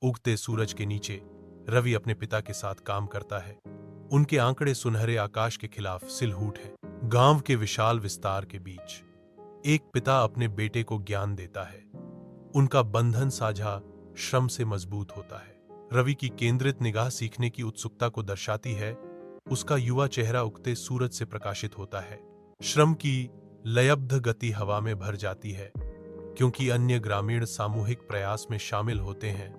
उगते सूरज के नीचे रवि अपने पिता के साथ काम करता है। उनके आंकड़े सुनहरे आकाश के खिलाफ सिलहूट है। गांव के विशाल विस्तार के बीच एक पिता अपने बेटे को ज्ञान देता है। उनका बंधन साझा श्रम से मजबूत होता है। रवि की केंद्रित निगाह सीखने की उत्सुकता को दर्शाती है। उसका युवा चेहरा उगते सूरज से प्रकाशित होता है। श्रम की लयबद्ध गति हवा में भर जाती है, क्योंकि अन्य ग्रामीण सामूहिक प्रयास में शामिल होते हैं।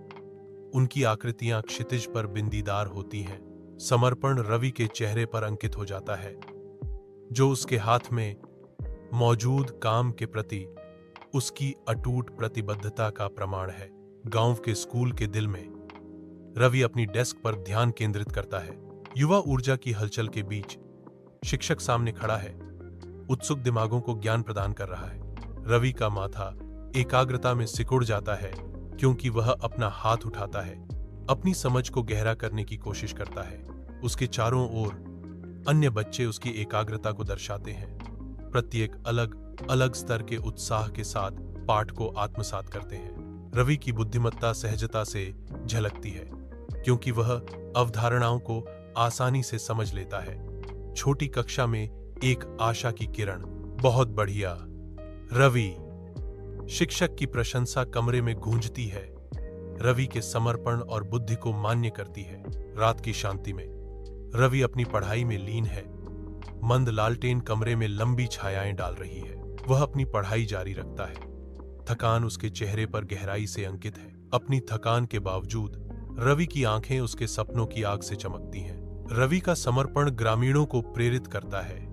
उनकी आकृतियां क्षितिज पर बिंदीदार होती हैं। समर्पण रवि के चेहरे पर अंकित हो जाता है, जो उसके हाथ में मौजूद काम के प्रति उसकी अटूट प्रतिबद्धता का प्रमाण है। गांव के स्कूल के दिल में रवि अपनी डेस्क पर ध्यान केंद्रित करता है। युवा ऊर्जा की हलचल के बीच शिक्षक सामने खड़ा है, उत्सुक दिमागों को ज्ञान प्रदान कर रहा है। रवि का माथा एकाग्रता में सिकुड़ जाता है, क्योंकि वह अपना हाथ उठाता है, अपनी समझ को गहरा करने की कोशिश करता है। उसके चारों ओर अन्य बच्चे उसकी एकाग्रता को दर्शाते हैं। प्रत्येक अलग अलग स्तर के उत्साह के साथ पाठ को आत्मसात करते हैं। रवि की बुद्धिमत्ता सहजता से झलकती है, क्योंकि वह अवधारणाओं को आसानी से समझ लेता है। छोटी कक्षा में एक आशा की किरण। बहुत बढ़िया रवि। शिक्षक की प्रशंसा कमरे में गूंजती है। रवि के समर्पण और बुद्धि को मान्य करती है। रात की शांति में रवि अपनी पढ़ाई में लीन है। मंद लालटेन कमरे में लंबी छायाएं डाल रही है। वह अपनी पढ़ाई जारी रखता है। थकान उसके चेहरे पर गहराई से अंकित है। अपनी थकान के बावजूद रवि की आंखें उसके सपनों की आग से चमकती हैं। रवि का समर्पण ग्रामीणों को प्रेरित करता है।